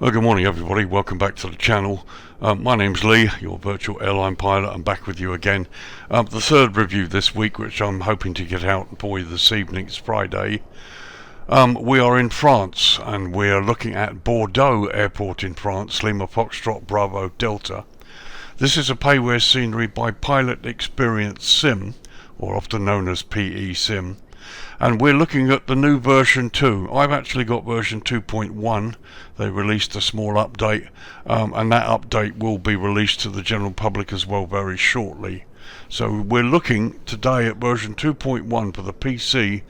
Well, good morning everybody, welcome back to the channel. My name's Lee, your virtual airline pilot. I'm back with you again. The third review this week, which I'm hoping to get out for you this evening. It's Friday. We are in France and we're looking at Bordeaux Airport in France, Lima Foxtrot Bravo Delta. This is a payware scenery by Pilot Experience Sim, or often known as PESIM. And we're looking at the new version 2. I've actually got version 2.1. They released a small update, and that update will be released to the general public as well very shortly. So we're looking today at version 2.1 for the PC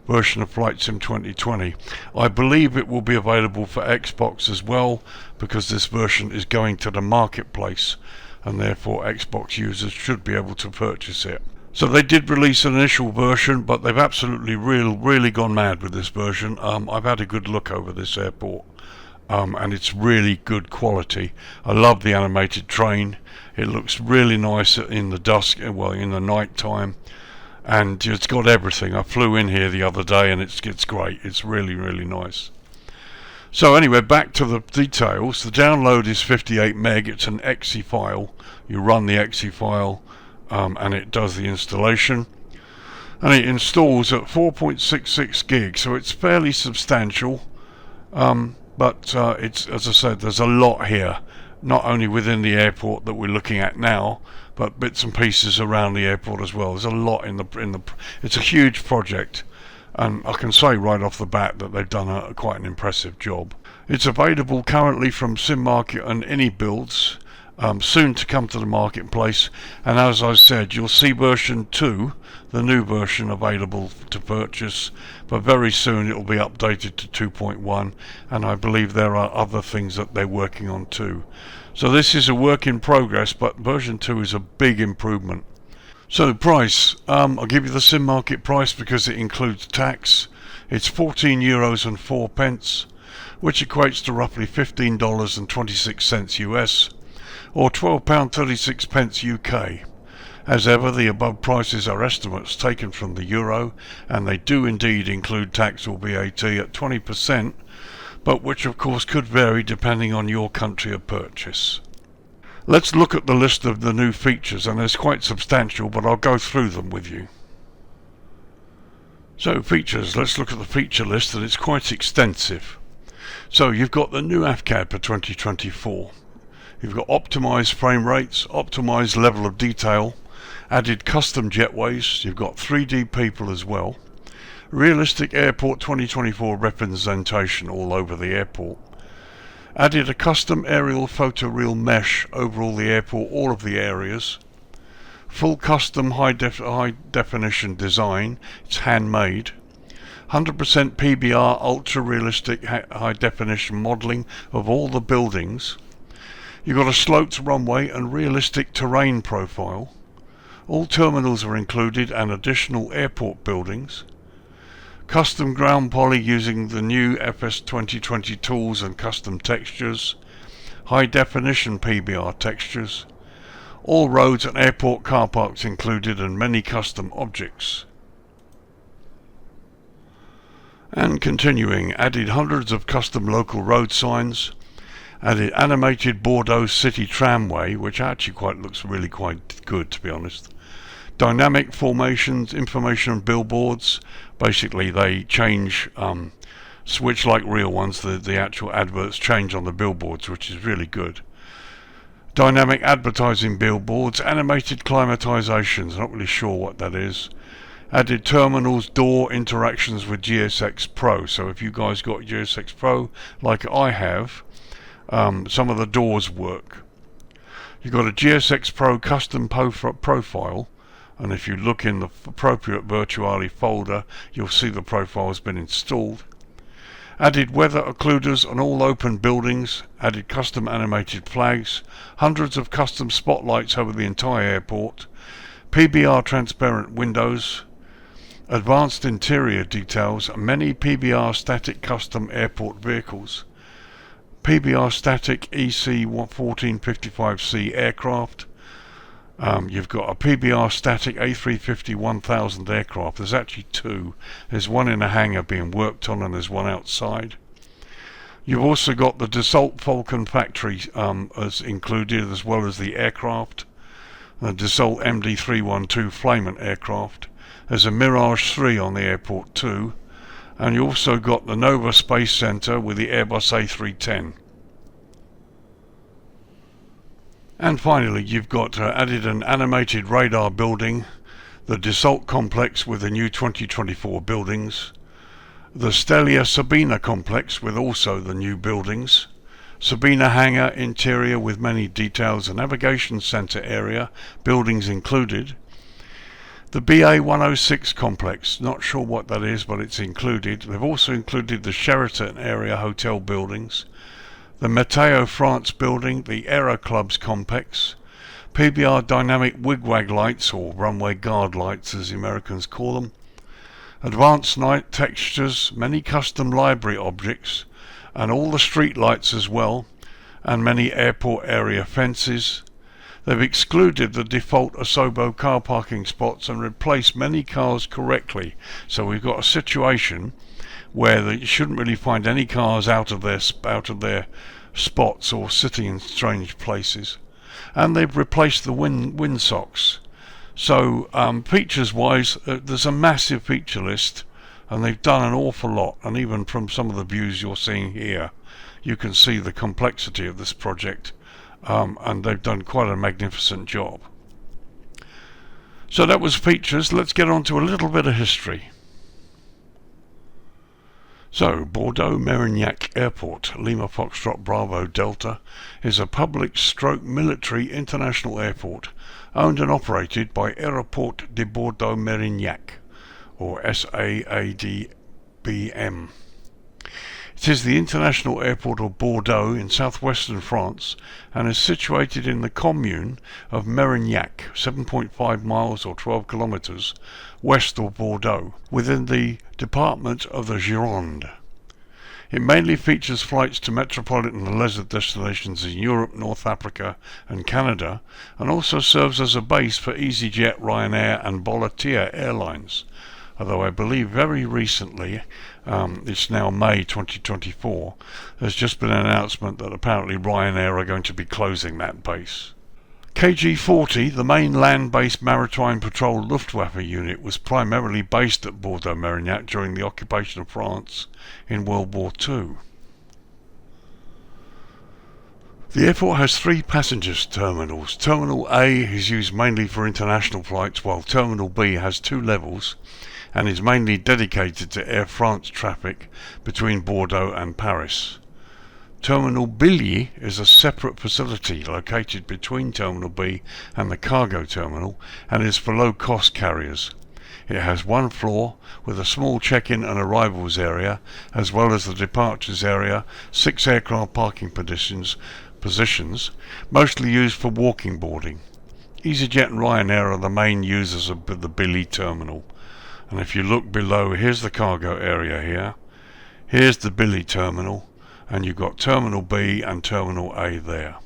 version of Flight Sim 2020. I believe it will be available for Xbox as well, because this version is going to the marketplace, and therefore Xbox users should be able to purchase it. So they did release an initial version, but they've absolutely really gone mad with this version. I've had a good look over this airport, and it's really good quality. I love the animated train. It looks really nice in the dusk, well, in the night time, and it's got everything. I flew in here the other day, and it's great. It's really nice. So anyway, back to the details. The download is 58 meg. It's an exe file. You run the exe file. And it does the installation, and it installs at 4.66 gigs, so it's fairly substantial, but it's, as I said, there's a lot here, not only within the airport that we're looking at now, but bits and pieces around the airport as well. There's a lot in the it's a huge project, and I can say right off the bat that they've done quite an impressive job. It's available currently from SimMarket and AnyBuilds. Soon to come to the marketplace, and as I said, you'll see version 2, the new version, available to purchase, but very soon it will be updated to 2.1, and I believe there are other things that they're working on too. So this is a work in progress, but version 2 is a big improvement. So price, I'll give you the SimMarket price because it includes tax. It's €14.04, which equates to roughly $15.26 US, or £12.36 UK. As ever, the above prices are estimates taken from the euro, and they do indeed include tax or VAT at 20%, but which of course could vary depending on your country of purchase. Let's look at the list of the new features, and it's quite substantial, but I'll go through them with you. So features, let's look at the feature list, and it's quite extensive. So you've got the new AFCAD for 2024. You've got optimized frame rates, optimized level of detail, added custom jetways, you've got 3D people as well, realistic airport 2024 representation all over the airport, added a custom aerial photoreal mesh over all the airport, all of the areas, full custom high definition design, it's handmade, 100% PBR ultra realistic high definition modelling of all the buildings. You've got a sloped runway and realistic terrain profile. All terminals are included and additional airport buildings. Custom ground poly using the new FS2020 tools and custom textures. High definition PBR textures. All roads and airport car parks included, and many custom objects. And continuing, added hundreds of custom local road signs. Added animated Bordeaux city tramway, which actually looks really quite good, to be honest. Dynamic formations, information billboards. Basically they change, switch like real ones, the actual adverts change on the billboards, which is really good. Dynamic advertising billboards, animated climatizations, not really sure what that is. Added terminals, door interactions with GSX Pro, so if you guys got GSX Pro like I have, some of the doors work. You've got a GSX Pro custom profile, and if you look in the appropriate Virtuali folder, you'll see the profile has been installed. Added weather occluders on all open buildings, added custom animated flags, hundreds of custom spotlights over the entire airport, PBR transparent windows, advanced interior details, many PBR static custom airport vehicles, PBR static EC1455C aircraft. You've got a PBR static A350-1000 aircraft. There's actually two. There's one in a hangar being worked on, and there's one outside. You've also got the DASSAULT FALCON factory as included, as well as the aircraft. The DASSAULT MD312 Flamant aircraft. There's a Mirage 3 on the airport too. And you also got the Nova Space Center with the Airbus A310. And finally, you've got added an animated radar building, the DASSAULT complex with the new 2024 buildings, the Stelia Sabina complex with also the new buildings, Sabina hangar interior with many details, a navigation center area, buildings included, the BA106 complex, not sure what that is, but it's included. They've also included the Sheraton area hotel buildings, the Météo France building, the Aero Clubs complex, PBR dynamic wigwag lights, or runway guard lights as the Americans call them, advanced night textures, many custom library objects, and all the street lights as well, and many airport area fences. They've excluded the default Asobo car parking spots and replaced many cars correctly, so we've got a situation where you shouldn't really find any cars out of their spots or sitting in strange places. And they've replaced the windsocks. So features wise, there's a massive feature list, and they've done an awful lot. And even from some of the views you're seeing here, you can see the complexity of this project, and they've done quite a magnificent job. So that was features. Let's get on to a little bit of history. So, BORDEAUX Airport, Airport, Lima Foxtrot Bravo Delta, is a public stroke military international airport owned and operated by Aéroport de Bordeaux Mérignac, or SAADBM. It is the international airport of Bordeaux in southwestern France and is situated in the commune of Mérignac, 7.5 miles or 12 kilometers west of Bordeaux, within the department of the Gironde. It mainly features flights to metropolitan and leisure destinations in Europe, North Africa and Canada, and also serves as a base for EasyJet, Ryanair and BORDEAUX Airlines. Although I believe very recently, it's now May 2024, there's just been an announcement that apparently Ryanair are going to be closing that base. KG-40, the main land-based maritime patrol Luftwaffe unit, was primarily based at Bordeaux Mérignac during the occupation of France in World War II. The airport has 3 passengers terminals. Terminal A is used mainly for international flights, while Terminal B has 2 levels and is mainly dedicated to Air France traffic between Bordeaux and Paris. Terminal BILLI is a separate facility located between Terminal B and the cargo terminal and is for low-cost carriers. It has 1 floor with a small check-in and arrivals area, as well as the departures area, 6 aircraft parking positions, mostly used for walking boarding. EasyJet and Ryanair are the main users of the BILLI terminal. And if you look below, here's the cargo area here. Here's the BILLI terminal, and you've got Terminal B and Terminal A there.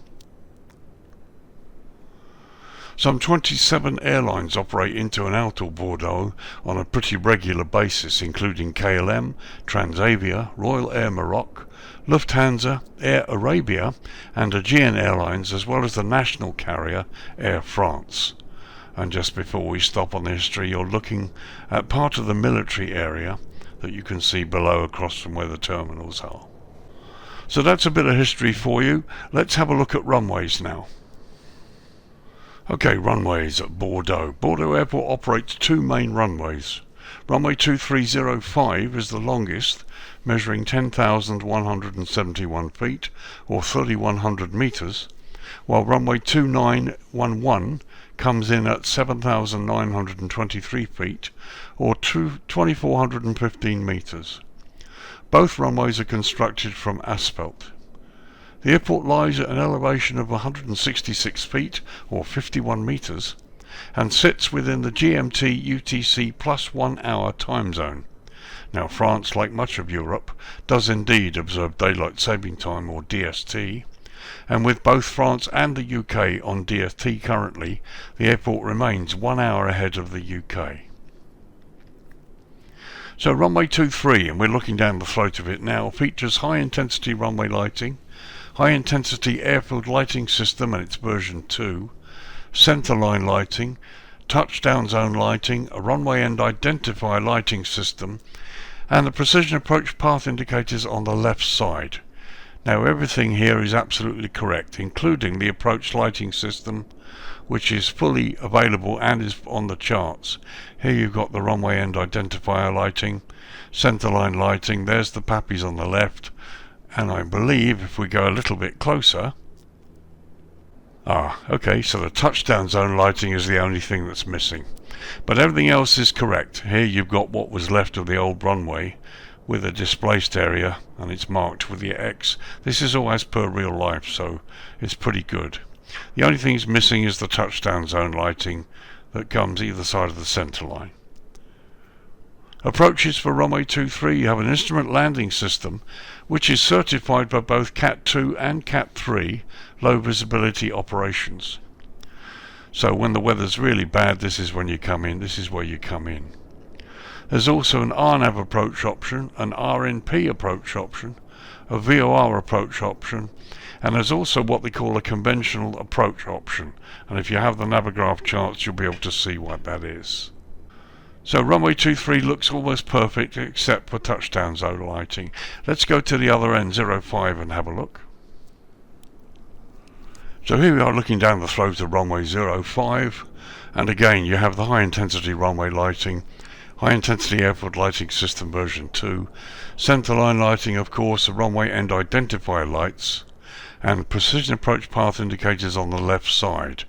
Some 27 airlines operate into and out of Bordeaux on a pretty regular basis, including KLM, Transavia, Royal Air Maroc, Lufthansa, Air Arabia and Aegean Airlines, as well as the national carrier Air France. And just before we stop on the history, you're looking at part of the military area that you can see below across from where the terminals are. So that's a bit of history for you. Let's have a look at runways now. Okay, runways at Bordeaux. Bordeaux Airport operates 2 main runways. Runway 2305 is the longest, measuring 10,171 feet or 3,100 meters, while runway 2911 comes in at 7,923 feet or 2,415 meters. Both runways are constructed from asphalt. The airport lies at an elevation of 166 feet or 51 meters and sits within the GMT UTC plus 1 hour time zone. Now France, like much of Europe, does indeed observe daylight saving time or DST, and with both France and the UK on DST currently, the airport remains 1 hour ahead of the UK. So runway 23, and we're looking down the throat of it now, features high intensity runway lighting, high intensity airfield lighting system and its version 2, centerline lighting, touchdown zone lighting, a runway end identifier lighting system, and the precision approach path indicators on the left side. Now everything here is absolutely correct, including the approach lighting system, which is fully available and is on the charts. Here you've got the runway end identifier lighting, centerline lighting, there's the PAPIs on the left, and I believe if we go a little bit closer, okay, so the touchdown zone lighting is the only thing that's missing. But everything else is correct. Here you've got what was left of the old runway with a displaced area, and it's marked with the X. This is all as per real life, so it's pretty good. The only thing that's missing is the touchdown zone lighting that comes either side of the center line. Approaches for runway 23, you have an instrument landing system which is certified by both Cat 2 and Cat 3 low visibility operations. So when the weather's really bad, this is when you come in, this is where you come in. There's also an RNAV approach option, an RNP approach option, a VOR approach option, and there's also what they call a conventional approach option, and if you have the Navigraph charts you'll be able to see what that is. So runway 23 looks almost perfect except for touchdown zone lighting. Let's go to the other end, 05, and have a look. So here we are looking down the throat of runway 05, and again you have the high intensity runway lighting, high intensity airfield lighting system version 2, centerline lighting, of course, the runway end identifier lights, and precision approach path indicators on the left side.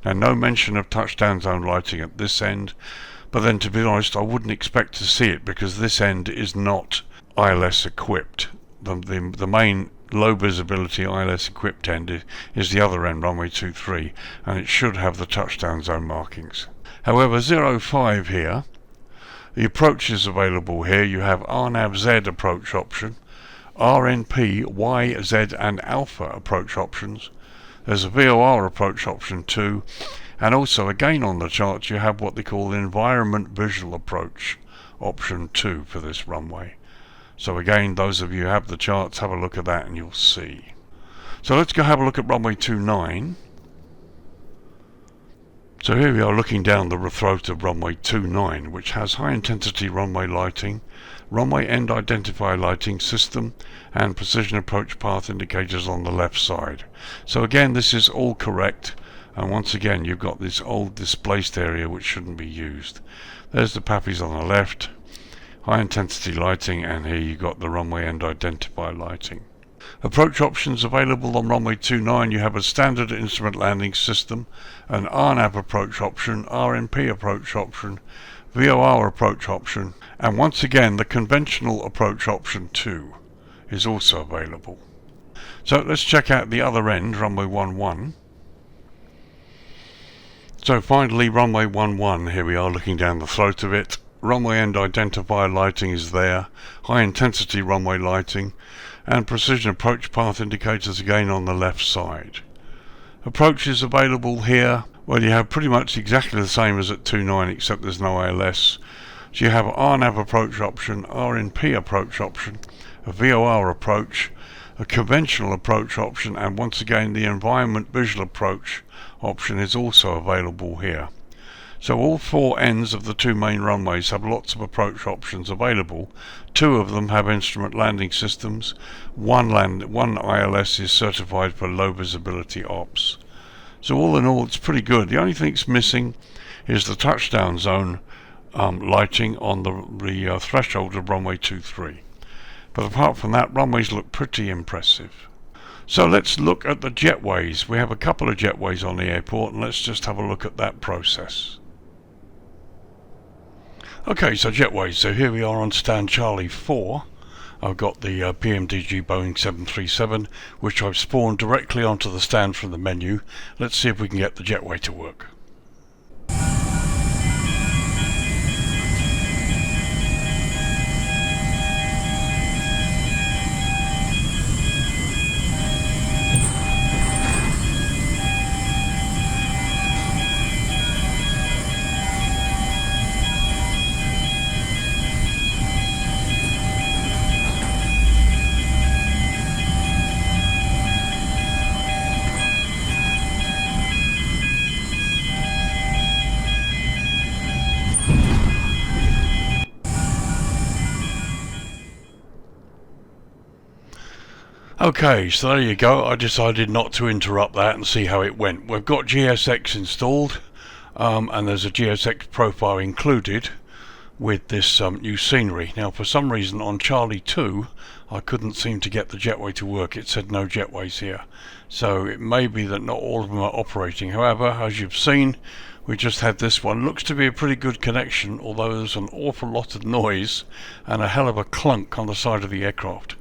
Now no mention of touchdown zone lighting at this end, but then to be honest I wouldn't expect to see it because this end is not ILS equipped. The main low visibility ILS equipped end is the other end, runway 23, and it should have the touchdown zone markings. However, 05 here, the approaches available here, you have RNAV-Z approach option, RNP, Y, Z and Alpha approach options. There's a VOR approach option too, and also again on the charts you have what they call the environment visual approach option 2 for this runway. So again, those of you who have the charts, have a look at that and you'll see. So let's go have a look at runway 29. So here we are looking down the throat of runway 29, which has high intensity runway lighting, runway end identifier lighting system, and precision approach path indicators on the left side. So again, this is all correct, and once again you've got this old displaced area which shouldn't be used. There's the PAPIs on the left, high intensity lighting, and here you've got the runway end identifier lighting. Approach options available on runway 29, you have a standard instrument landing system, an RNAV approach option, RNP approach option, VOR approach option, and once again the conventional approach option 2 is also available. So let's check out the other end, runway 11. So finally runway 11, here we are looking down the throat of it. Runway end identifier lighting is there, high intensity runway lighting, and precision approach path indicators again on the left side. Approaches available here, well, you have pretty much exactly the same as at 29 except there's no ALS. So you have RNAV approach option, RNP approach option, a VOR approach, a conventional approach option, and once again the environment visual approach option is also available here. So all four ends of the two main runways have lots of approach options available. Two of them have instrument landing systems. One ILS is certified for low visibility ops. So all in all it's pretty good. The only thing that's missing is the touchdown zone lighting on the threshold of runway 23. But apart from that, runways look pretty impressive. So let's look at the jetways. We have a couple of jetways on the airport, and let's just have a look at that process. Okay, so jetways. So here we are on stand Charlie 4. I've got the PMDG Boeing 737, which I've spawned directly onto the stand from the menu. Let's see if we can get the jetway to work. Okay, so there you go. I decided not to interrupt that and see how it went. We've got GSX installed, and there's a GSX profile included with this new scenery. Now, for some reason on Charlie 2, I couldn't seem to get the jetway to work. It said no jetways here. So it may be that not all of them are operating. However, as you've seen, we just had this one. Looks to be a pretty good connection, although there's an awful lot of noise and a hell of a clunk on the side of the aircraft.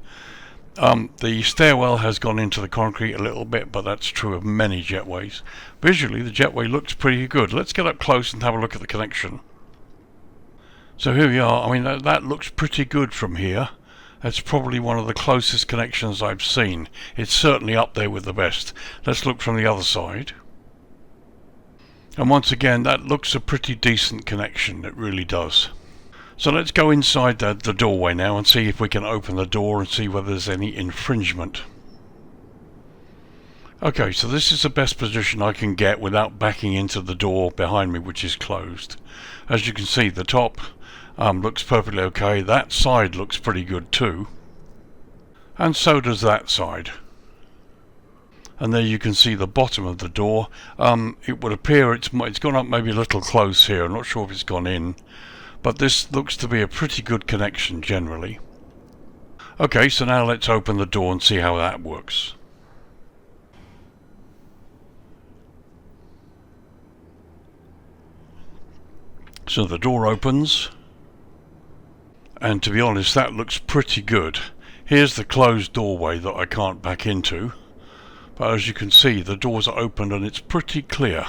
The stairwell has gone into the concrete a little bit, but that's true of many jetways. Visually, the jetway looks pretty good. Let's get up close and have a look at the connection. So here we are. I mean, that looks pretty good from here. That's probably one of the closest connections I've seen. It's certainly up there with the best. Let's look from the other side. And once again, that looks a pretty decent connection. It really does. So let's go inside the doorway now and see if we can open the door and see whether there's any infringement. Okay, so this is the best position I can get without backing into the door behind me, which is closed. As you can see, the top looks perfectly okay. That side looks pretty good too. And so does that side. And there you can see the bottom of the door. It would appear it's gone up maybe a little close here. I'm not sure if it's gone in. But this looks to be a pretty good connection generally. Okay, so now let's open the door and see how that works. So the door opens, and to be honest, that looks pretty good. Here's the closed doorway that I can't back into, but as you can see, the doors are open and it's pretty clear.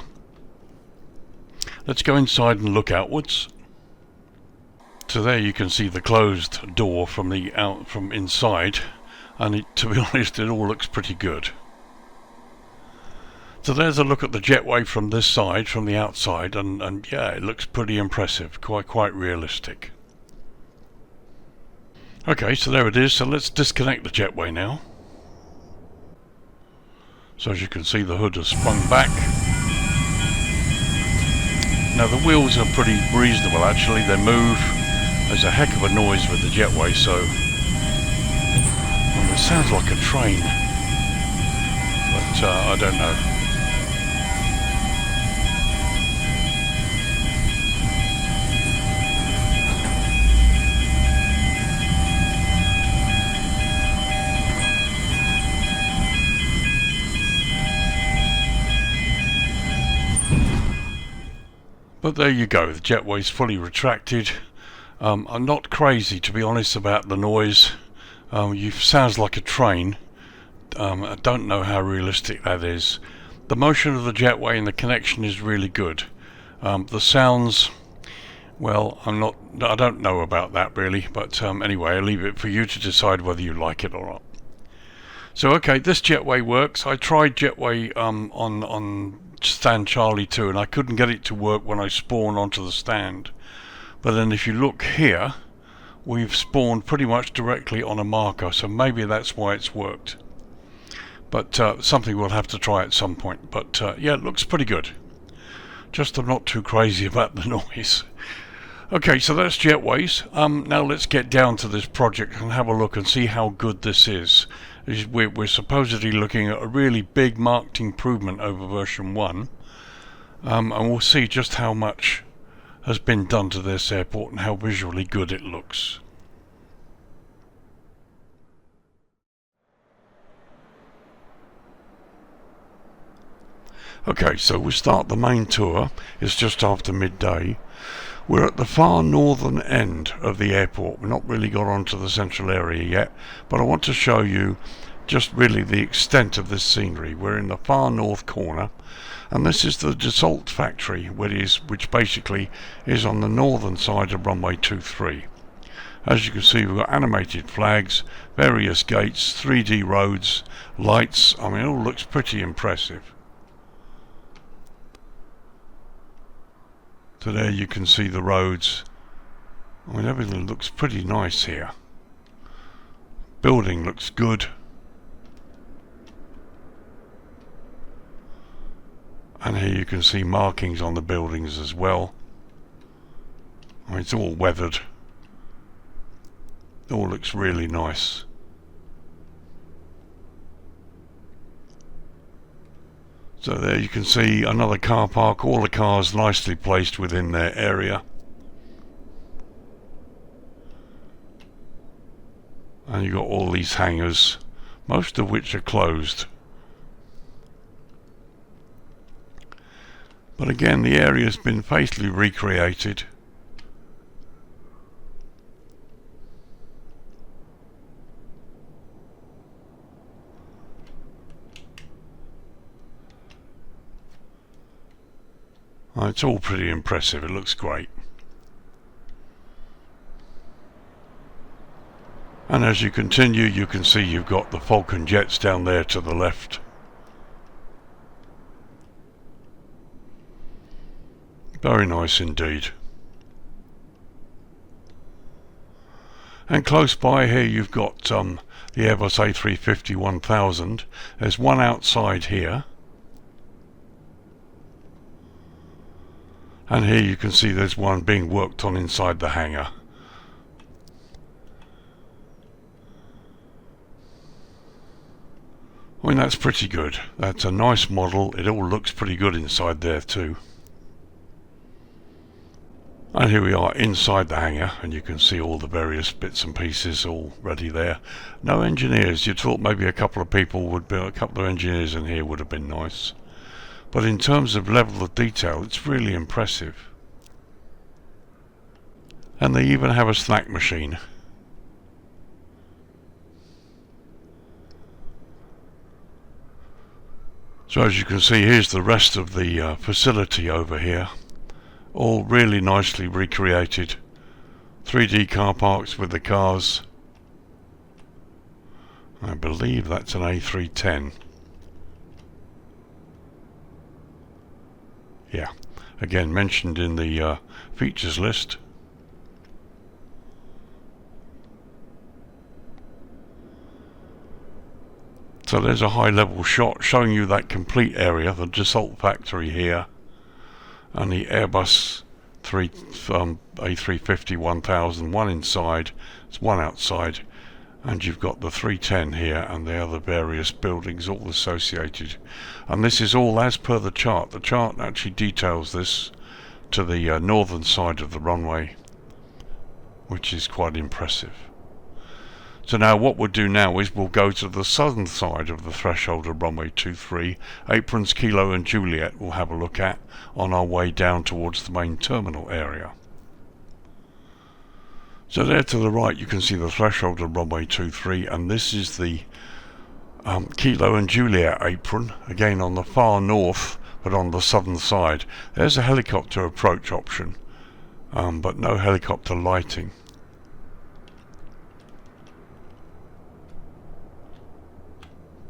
Let's go inside and look outwards. So there you can see the closed door from inside, and to be honest, it all looks pretty good. So there's a look at the jetway from this side, from the outside, and yeah, it looks pretty impressive, quite realistic. Okay, so there it is. So let's disconnect the jetway now. So as you can see, the hood has sprung back. Now the wheels are pretty reasonable actually, they move. There's a heck of a noise with the jetway, so well, it sounds like a train, but I don't know. But there you go, the jetway's fully retracted. I'm not crazy, to be honest, about the noise. Sounds like a train. I don't know how realistic that is. The motion of the jetway and the connection is really good. The sounds, well, I don't know about that really, but anyway, I'll leave it for you to decide whether you like it or not. So okay, this jetway works. I tried jetway on stand Charlie 2 and I couldn't get it to work when I spawned onto the stand. But then if you look here, we've spawned pretty much directly on a marker, so maybe that's why it's worked. But something we'll have to try at some point. But yeah, it looks pretty good. Just I'm not too crazy about the noise. Okay, so that's JETWAYS. Now let's get down to this project and have a look and see how good this is. We're supposedly looking at a really big marked improvement over version 1. And we'll see just how much has been done to this airport and how visually good it looks. Okay, so we start the main tour. It's just after midday. We're at the far northern end of the airport. We've not really got onto the central area yet, but I want to show you just really the extent of this scenery. We're in the far north corner, and this is the DASSAULT factory, which basically is on the northern side of runway 23. As you can see, we've got animated flags, various gates, 3D roads, lights. I mean, it all looks pretty impressive. So there you can see the roads. I mean, everything looks pretty nice here. Building looks good. And here you can see markings on the buildings as well. I mean, it's all weathered. It all looks really nice. So there you can see another car park, all the cars nicely placed within their area. And you've got all these hangars, most of which are closed. But again, the area has been faithfully recreated. It's all pretty impressive, it looks great. And as you continue, you can see you've got the Falcon jets down there to the left. Very nice indeed. And close by here you've got the Airbus A350-1000. There's one outside here. And here you can see there's one being worked on inside the hangar. I mean, that's pretty good. That's a nice model. It all looks pretty good inside there too. And here we are inside the hangar, and you can see all the various bits and pieces all ready there. No engineers. You'd thought maybe a couple of engineers in here would have been nice. But in terms of level of detail, it's really impressive. And they even have a snack machine. So as you can see, here's the rest of the facility over here. All really nicely recreated. 3D car parks with the cars. I believe that's an A310. Yeah, again mentioned in the features list. So there's a high level shot showing you that complete area, the Dassault factory here, and the Airbus A350-1000, one inside, it's one outside, and you've got the 310 here and the other various buildings all associated. And this is all as per the chart. The chart actually details this to the northern side of the runway, which is quite impressive. So now what we'll do now is we'll go to the southern side of the threshold of runway 23. Aprons, Kilo and Juliet we'll have a look at on our way down towards the main terminal area. So there to the right you can see the threshold of runway 23, and this is the Kilo and Juliet apron, again on the far north but on the southern side. There's a helicopter approach option, but no helicopter lighting.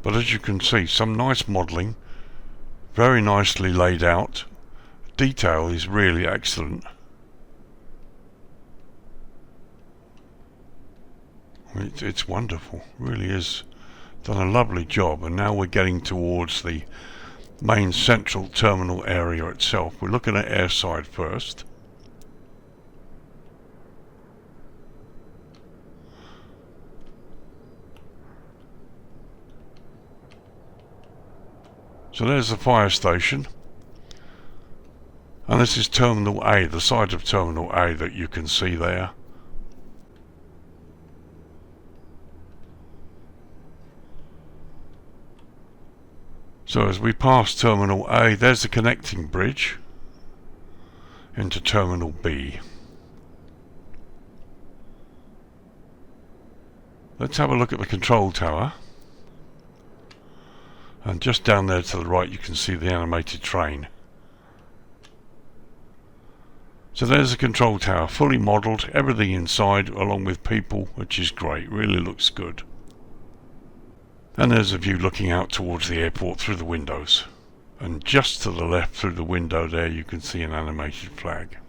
But as you can see, some nice modelling, very nicely laid out. Detail is really excellent. It's wonderful, really is. Done a lovely job. And now we're getting towards the main central terminal area itself. We're looking at airside first. So there's the fire station, and this is Terminal A, the side of Terminal A that you can see there. So as we pass Terminal A, there's the connecting bridge into Terminal B. Let's have a look at the control tower. And just down there to the right you can see the animated train. So there's the control tower, fully modelled, everything inside along with people, which is great, really looks good. And there's a view looking out towards the airport through the windows. And just to the left through the window there you can see an animated flag.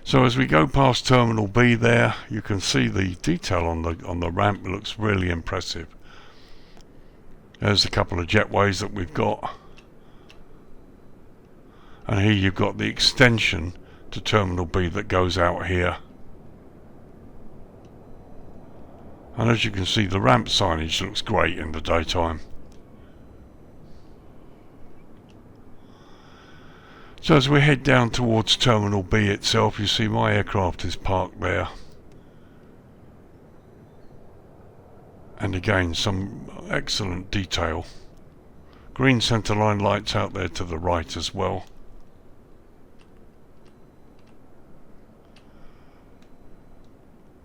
So as we go past Terminal B there, you can see the detail on the ramp. It looks really impressive. There's a couple of jetways that we've got. And here you've got the extension to Terminal B that goes out here. And as you can see, the ramp signage looks great in the daytime. So as we head down towards Terminal B itself, you see my aircraft is parked there. And again, some excellent detail. Green centerline lights out there to the right as well.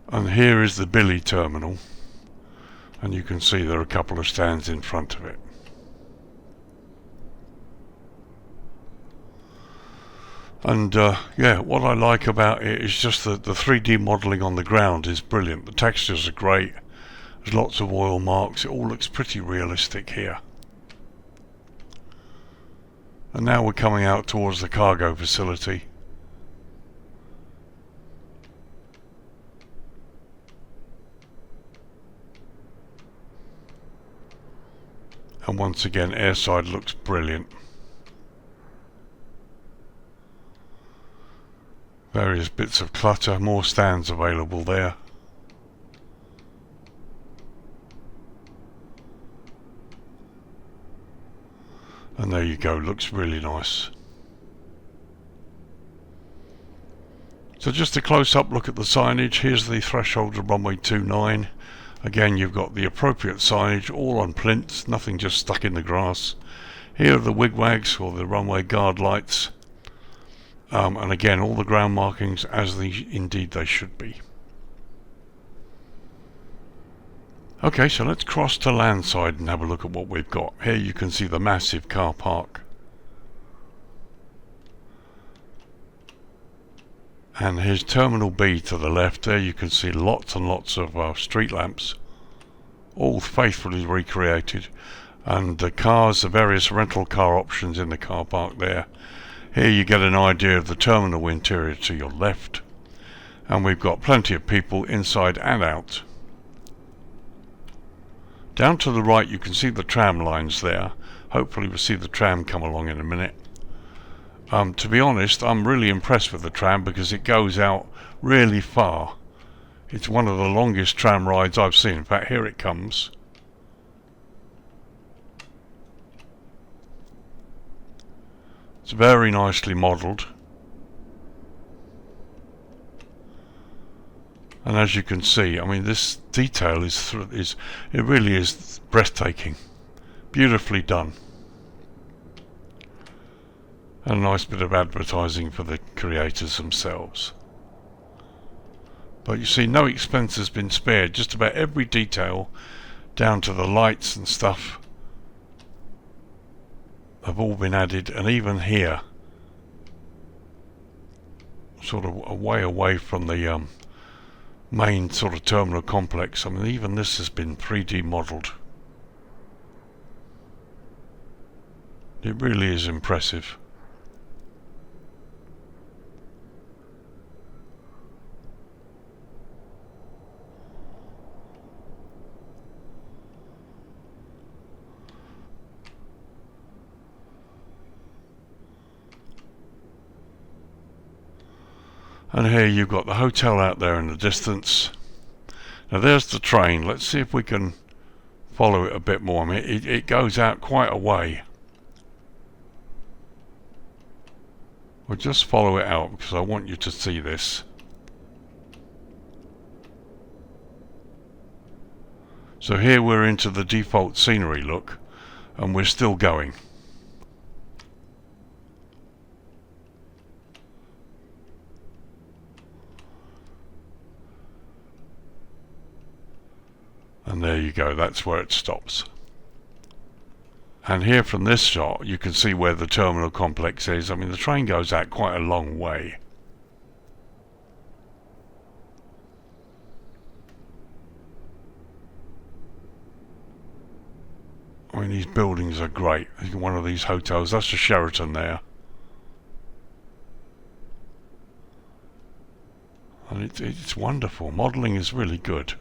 And here is the BILLI terminal, and you can see there are a couple of stands in front of it. And yeah, what I like about it is just that the 3D modelling on the ground is brilliant. The textures are great. There's lots of oil marks. It all looks pretty realistic here. And now we're coming out towards the cargo facility. And once again, airside looks brilliant. Various bits of clutter, more stands available there. And there you go, looks really nice. So just a close-up look at the signage. Here's the threshold of runway 29. Again, you've got the appropriate signage, all on plinths, nothing just stuck in the grass. Here are the WIGWAGS, or the runway guard lights. And again, all the ground markings as indeed they should be. Okay, so let's cross to landside and have a look at what we've got. Here you can see the massive car park. And here's Terminal B to the left. There you can see lots and lots of street lamps, all faithfully recreated. And the cars, the various rental car options in the car park there. Here you get an idea of the terminal interior to your left. And we've got plenty of people inside and out. Down to the right you can see the tram lines there. Hopefully we'll see the tram come along in a minute. To be honest, I'm really impressed with the tram because it goes out really far. It's one of the longest tram rides I've seen. In fact, here it comes. It's very nicely modelled. And as you can see, I mean, this detail it really is breathtaking. Beautifully done. And a nice bit of advertising for the creators themselves. But you see, no expense has been spared. Just about every detail, down to the lights and stuff, have all been added. And even here, sort of way away from the main sort of terminal complex, I mean, even this has been 3D modelled. It really is impressive. And here you've got the hotel out there in the distance. Now there's the train. Let's see if we can follow it a bit more. I mean, it goes out quite a way. We'll just follow it out because I want you to see this. So here we're into the default scenery look, and we're still going. And there you go, that's where it stops. And here from this shot you can see where the terminal complex is. I mean, the train goes out quite a long way. I mean, these buildings are great. One of these hotels, that's a Sheraton there. And it's wonderful. Modelling is really good.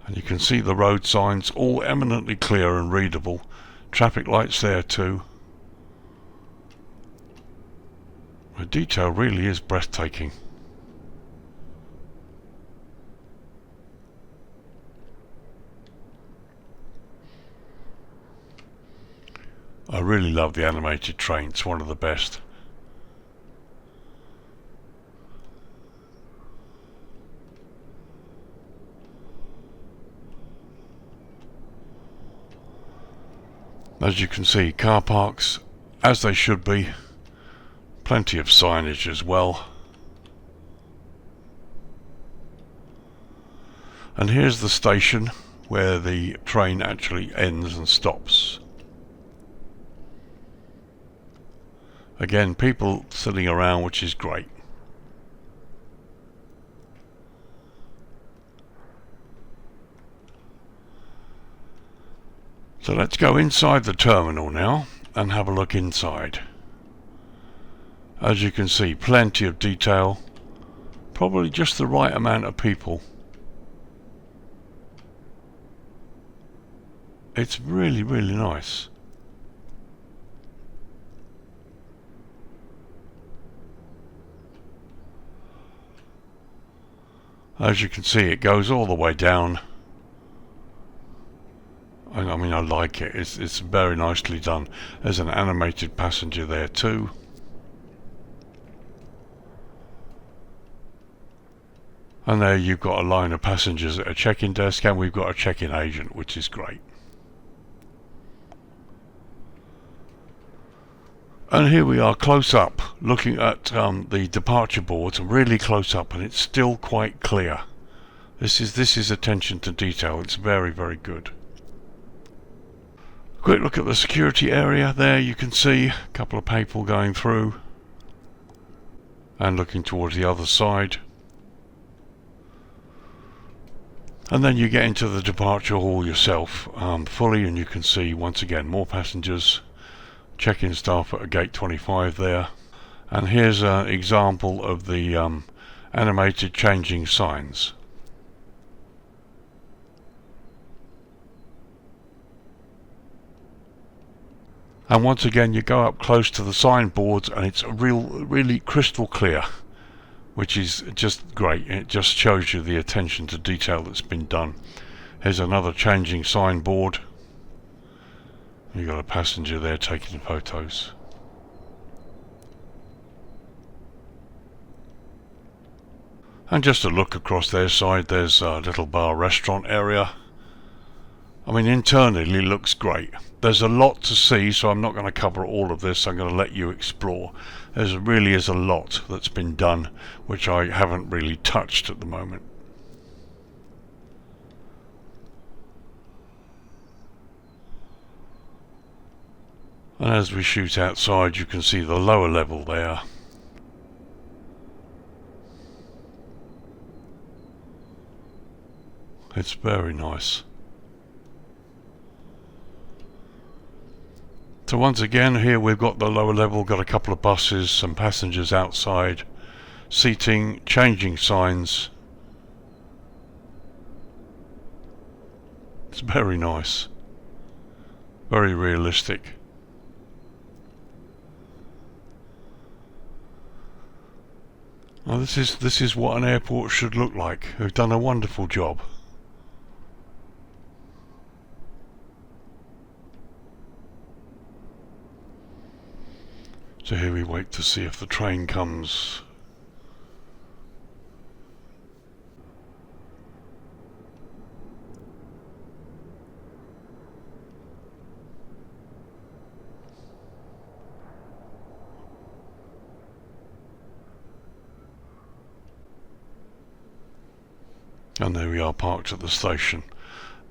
And you can see the road signs, all eminently clear and readable. Traffic lights there too. The detail really is breathtaking. I really love the animated train, it's one of the best. As you can see, car parks as they should be, plenty of signage as well. And here's the station where the train actually ends and stops. Again, people sitting around, which is great. So let's go inside the terminal now and have a look inside. As you can see, plenty of detail, probably just the right amount of people. It's really, really nice. As you can see, it goes all the way down. I mean, I like it. It's very nicely done. There's an animated passenger there too. And there you've got a line of passengers at a check-in desk, and we've got a check-in agent, which is great. And here we are close up, looking at the departure boards, really close up, and it's still quite clear. This is attention to detail. It's very, very good. Quick look at the security area. There you can see a couple of people going through and looking towards the other side. And then you get into the departure hall yourself fully, and you can see once again more passengers, check-in staff at gate 25 there. And here's an example of the animated changing signs. And once again you go up close to the signboards and it's really crystal clear, which is just great. It just shows you the attention to detail that's been done. Here's another changing signboard. You've got a passenger there taking photos. And just a look across their side, there's a little bar restaurant area. I mean, internally it looks great. There's a lot to see, so I'm not going to cover all of this. I'm going to let you explore. There really is a lot that's been done, which I haven't really touched at the moment. And as we shoot outside, you can see the lower level there. It's very nice. So once again, here we've got the lower level, got a couple of buses, some passengers outside, seating, changing signs. It's very nice, very realistic. Well, this is what an airport should look like. They've done a wonderful job. So here we wait to see if the train comes. And there we are, parked at the station.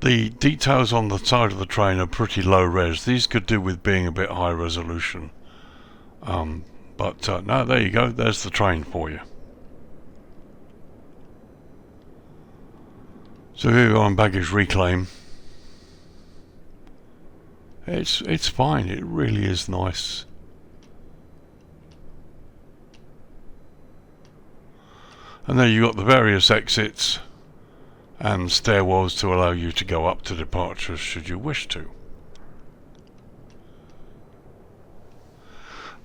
The details on the side of the train are pretty low res. These could do with being a bit high resolution. No, there you go, there's the train for you. So here we are on baggage reclaim. It's fine, it really is nice. And there you got the various exits and stairwells to allow you to go up to departures should you wish to.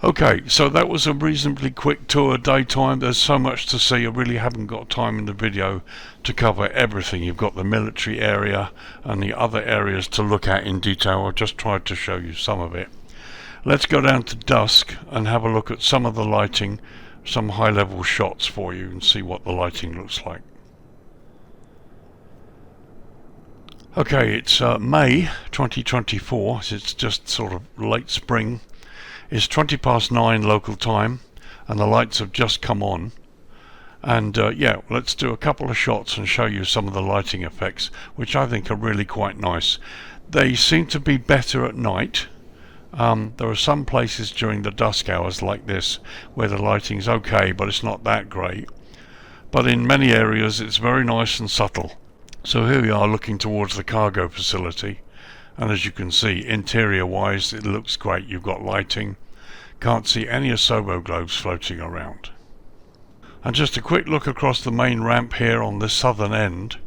Okay, so that was a reasonably quick tour daytime. There's so much to see, I really haven't got time in the video to cover everything. You've got the military area and the other areas to look at in detail. I've just tried to show you some of it. Let's go down to dusk and have a look at some of the lighting, some high level shots for you, and see what the lighting looks like. Okay, it's May 2024, it's just sort of late spring. It's 9:20 local time and the lights have just come on, and yeah, let's do a couple of shots and show you some of the lighting effects, which I think are really quite nice. They seem to be better at night. There are some places during the dusk hours like this where the lighting's okay, but it's not that great. But in many areas it's very nice and subtle. So here we are looking towards the cargo facility, and as you can see, interior wise it looks great. You've got lighting, can't see any asobo globes floating around. And just a quick look across the main ramp here on this southern end.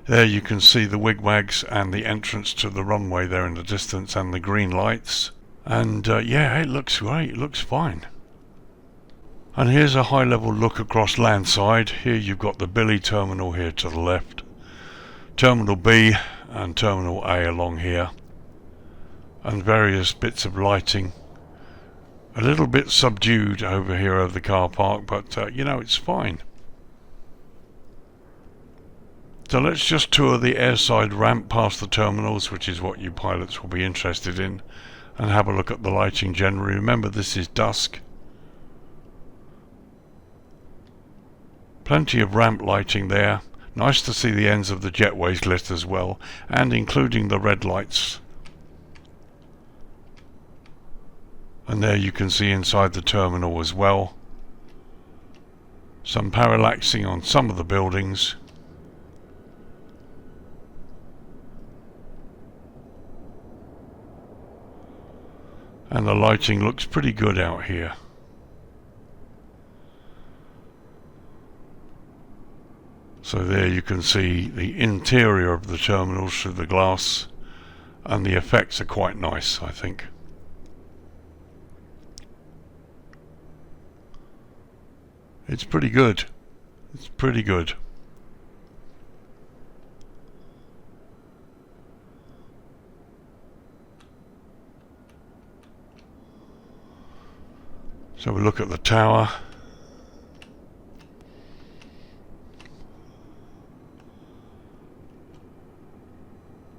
There you can see the wigwags and the entrance to the runway there in the distance and the green lights. And yeah, it looks great, it looks fine. And here's a high level look across landside. Here you've got the BILLI terminal here to the left, Terminal B and Terminal A along here, and various bits of lighting. A little bit subdued over here over the car park, but you know, it's fine. So let's just tour the airside ramp past the terminals, which is what you pilots will be interested in, and have a look at the lighting generally. Remember, this is dusk. Plenty of ramp lighting there. Nice to see the ends of the JETWAYS lit as well, and including the red lights. And there you can see inside the terminal as well. Some parallaxing on some of the buildings. And the lighting looks pretty good out here. So there you can see the interior of the terminals through the glass, and the effects are quite nice, I think. It's pretty good. It's pretty good. So we look at the tower.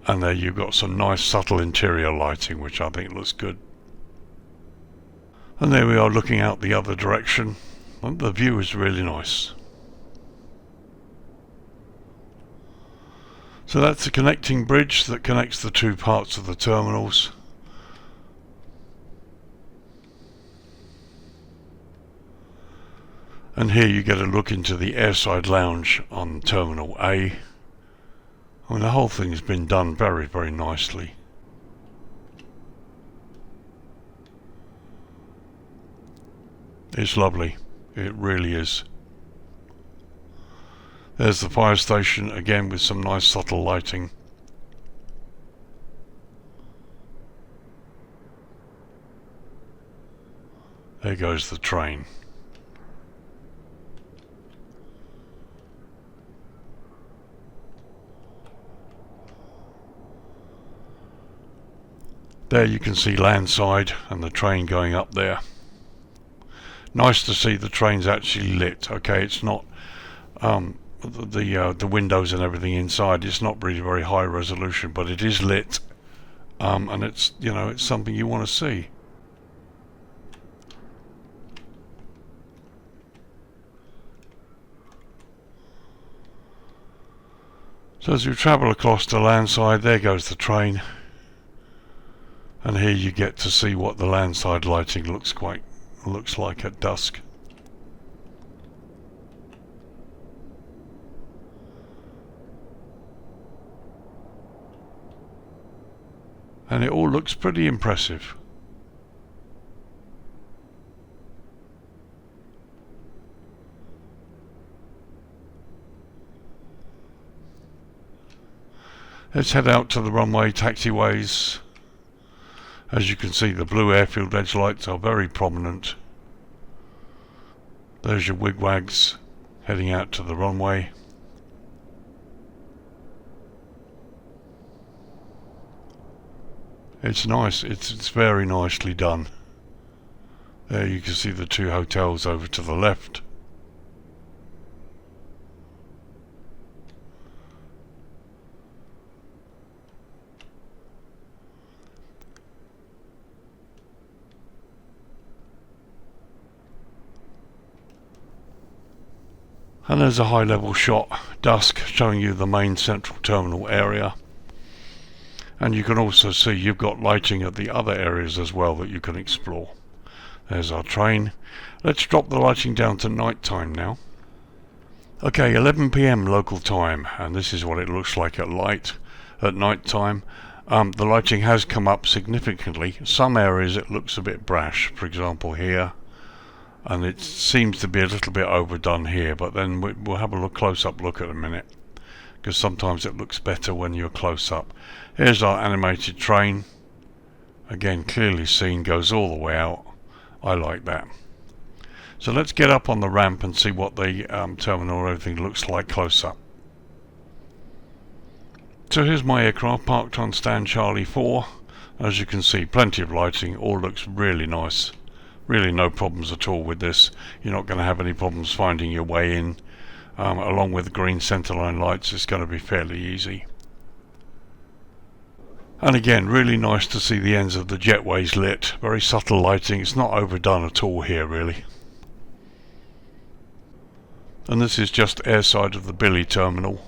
And there you've got some nice subtle interior lighting, which I think looks good. And there we are looking out the other direction. And the view is really nice. So that's the connecting bridge that connects the two parts of the terminals. And here you get a look into the airside lounge on Terminal A. I mean, the whole thing has been done very, very nicely. It's lovely. It really is. There's the fire station again with some nice subtle lighting. There goes the train. There you can see landside and the train going up there. Nice to see the train's actually lit. Okay, it's not the windows and everything inside. It's not really very high resolution, but it is lit, and it's, you know, it's something you want to see. So as we travel across the landside, there goes the train. And here you get to see what the landside lighting looks like at dusk. And it all looks pretty impressive. Let's head out to the runway taxiways As you can see, the blue airfield edge lights are very prominent. There's your wigwags heading out to the runway. It's nice, it's very nicely done. There you can see the two hotels over to the left. And there's a high level shot, dusk, showing you the main central terminal area. And you can also see you've got lighting at the other areas as well that you can explore. There's our train. Let's drop the lighting down to night time now. Okay, 11 PM local time, and this is what it looks like at night time. The lighting has come up significantly. Some areas it looks a bit brash, for example here. And it seems to be a little bit overdone here, but then we'll have a close-up look at a minute, because sometimes it looks better when you're close up. Here's our animated train. Again, clearly seen, goes all the way out. I like that. So let's get up on the ramp and see what the terminal or everything looks like close up. So here's my aircraft parked on stand Charlie 4. As you can see, plenty of lighting, all looks really nice. Really no problems at all with this. You're not going to have any problems finding your way in. Along with the green centerline lights, it's going to be fairly easy. And again, really nice to see the ends of the jetways lit. Very subtle lighting. It's not overdone at all here, really. And this is just airside of the BILLI terminal.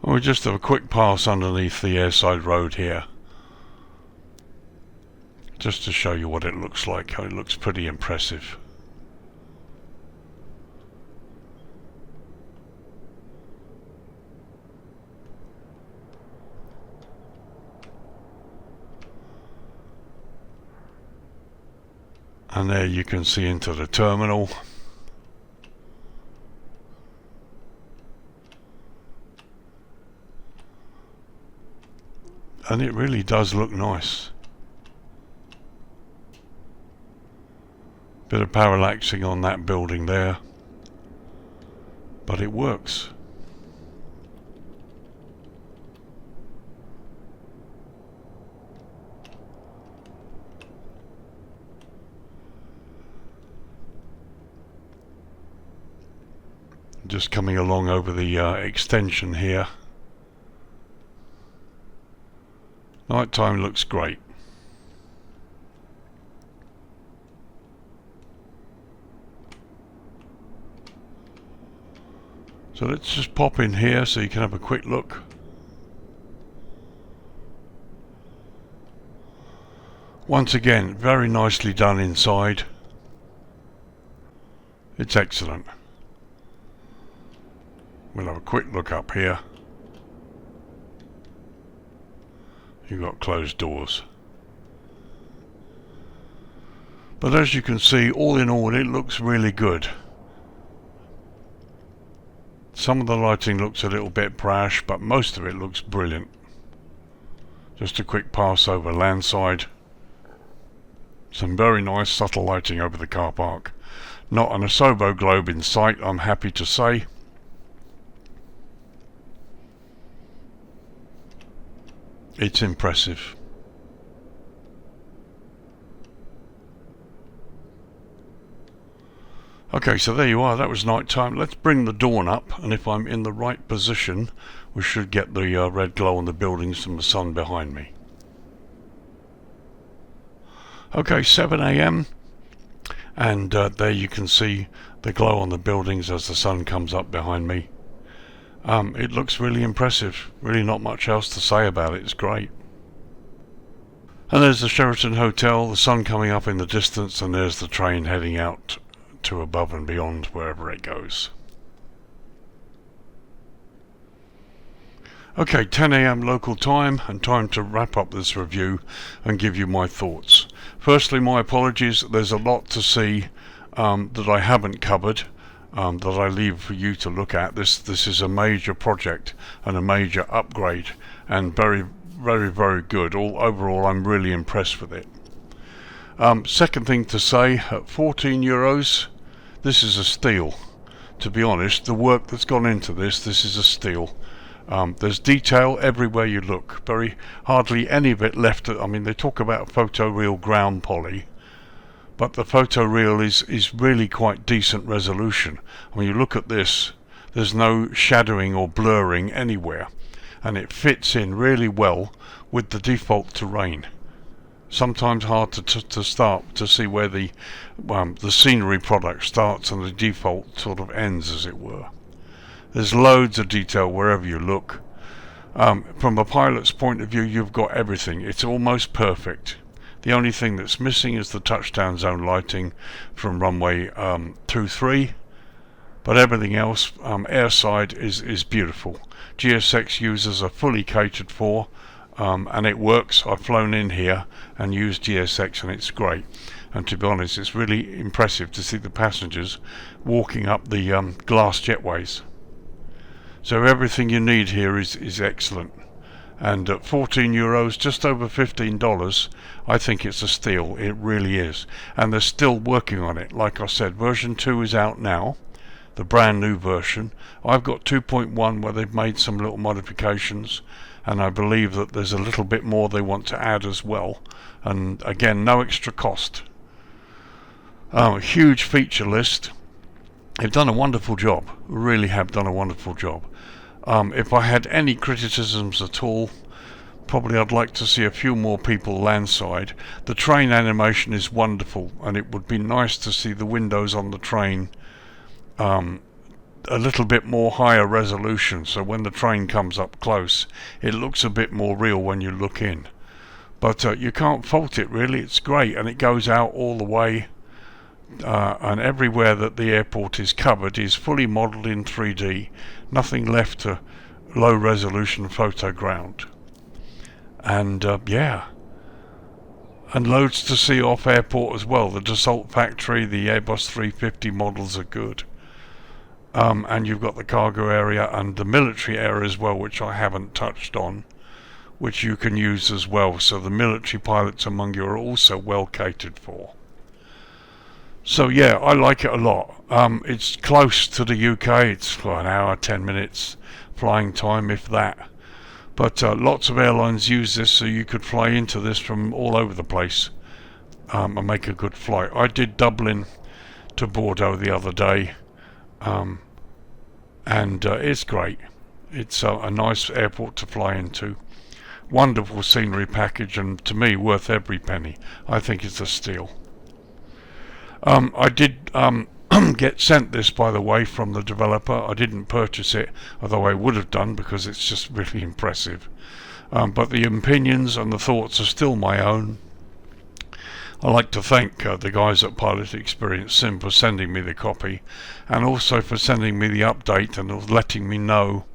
And we just have a quick pass underneath the airside road here, just to show you what it looks like. It looks pretty impressive. And there you can see into the terminal. And it really does look nice. Bit of parallaxing on that building there, but it works. Just coming along over the extension here. Nighttime looks great. So let's just pop in here so you can have a quick look. Once again, very nicely done inside. It's excellent. We'll have a quick look up here. You've got closed doors. But as you can see, all in all, it looks really good. Some of the lighting looks a little bit brash, but most of it looks brilliant. Just a quick pass over landside. Some very nice subtle lighting over the car park. Not an Asobo globe in sight, I'm happy to say. It's impressive. Okay, so there you are. That was night time. Let's bring the dawn up, and if I'm in the right position, we should get the red glow on the buildings from the sun behind me. Okay, 7 AM, and there you can see the glow on the buildings as the sun comes up behind me. It looks really impressive. Really not much else to say about it. It's great. And there's the Sheraton Hotel, the sun coming up in the distance, and there's the train heading out to above and beyond wherever it goes. Okay, 10 AM local time, and time to wrap up this review and give you my thoughts. Firstly, my apologies. There's a lot to see that I haven't covered. that I leave for you to look at. This is a major project and a major upgrade, and very, very, very good. Overall, I'm really impressed with it. Second thing to say, at €14, this is a steal. To be honest, the work that's gone into this is a steal. There's detail everywhere you look. Hardly any of it left. I mean, they talk about photoreal ground poly, but the photoreal is really quite decent resolution. When you look at this, there's no shadowing or blurring anywhere, and it fits in really well with the default terrain. Sometimes hard to start to see where the scenery product starts and the default sort of ends, as it were. There's loads of detail wherever you look. From a pilot's point of view, you've got everything. It's almost perfect. The only thing that's missing is the touchdown zone lighting from runway 23, but everything else, airside, is beautiful. GSX users are fully catered for, and it works. I've flown in here and used GSX, and it's great. And to be honest, it's really impressive to see the passengers walking up the glass jetways. So everything you need here is excellent. And at €14, just over $15, I think it's a steal. It really is. And they're still working on it. Like I said, version 2 is out now, the brand new version. I've got 2.1 where they've made some little modifications, and I believe that there's a little bit more they want to add as well. And again, no extra cost. A huge feature list. They've done a wonderful job. Really have done a wonderful job. If I had any criticisms at all, probably I'd like to see a few more people landside. The train animation is wonderful, and it would be nice to see the windows on the train a little bit more higher resolution, so when the train comes up close it looks a bit more real when you look in. But you can't fault it really. It's great, and it goes out all the way, and everywhere that the airport is covered is fully modelled in 3D. Nothing left to low resolution photoground. And yeah, and loads to see off airport as well. The DASSAULT factory, the Airbus 350 models are good. And you've got the cargo area and the military area as well, which I haven't touched on, which you can use as well. So the military pilots among you are also well catered for. So yeah, I like it a lot. It's close to the UK. It's for an hour, 10 minutes flying time, if that. But lots of airlines use this, so you could fly into this from all over the place and make a good flight. I did Dublin to Bordeaux the other day, and it's great. It's a nice airport to fly into. Wonderful scenery package, and to me worth every penny. I think it's a steal. I did get sent this, by the way, from the developer. I didn't purchase it, although I would have done because it's just really impressive. But the opinions and the thoughts are still my own. I'd like to thank the guys at Pilot Experience Sim for sending me the copy, and also for sending me the update and letting me know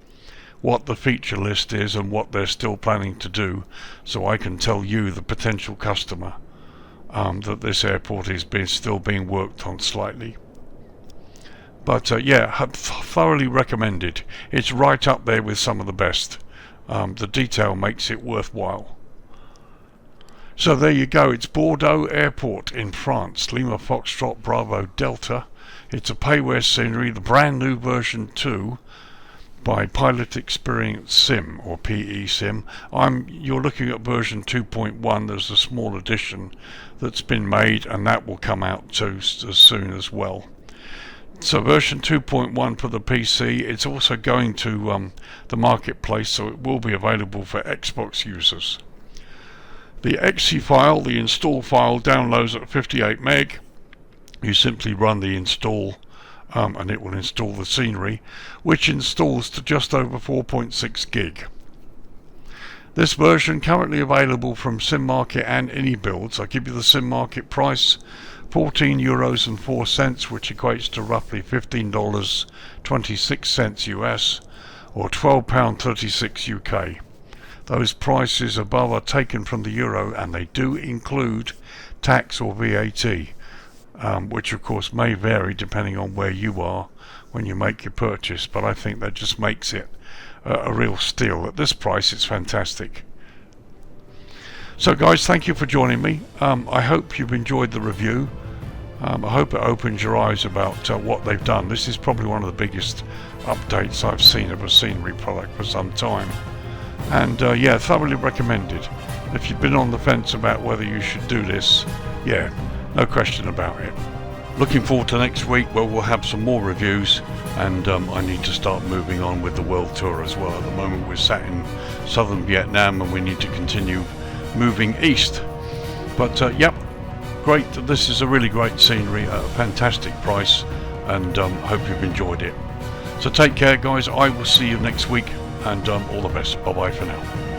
what the feature list is and what they're still planning to do, so I can tell you, the potential customer, that this airport is still being worked on slightly. But yeah, thoroughly recommended. It's right up there with some of the best. The detail makes it worthwhile. So there you go. It's Bordeaux Airport in France, Lima Foxtrot Bravo Delta. It's a payware scenery, the brand new version 2 by Pilot Experience Sim, or PESIM. You're looking at version 2.1. There's a small addition that's been made, and that will come out too as soon as well. So version 2.1 for the PC. It's also going to the marketplace, so it will be available for Xbox users. The exe file, the install file, downloads at 58 meg. You simply run the install, and it will install the scenery, which installs to just over 4.6 gig. This version currently available from SimMarket and AnyBuilds. I'll give you the SimMarket price, €14.04, which equates to roughly $15.26 US, or £12.36 UK. Those prices above are taken from the euro, and they do include tax or VAT, which of course may vary depending on where you are when you make your purchase, but I think that just makes it a real steal. At this price, it's fantastic. So guys, thank you for joining me. I hope you've enjoyed the review. I hope it opens your eyes about what they've done. This is probably one of the biggest updates I've seen of a scenery product for some time. And yeah, thoroughly recommended. If you've been on the fence about whether you should do this, yeah, no question about it. Looking forward to next week where we'll have some more reviews, and I need to start moving on with the world tour as well. At the moment we're sat in southern Vietnam and we need to continue moving east. But yep, great. This is a really great scenery at a fantastic price, and hope you've enjoyed it. So take care guys, I will see you next week, and all the best. Bye bye for now.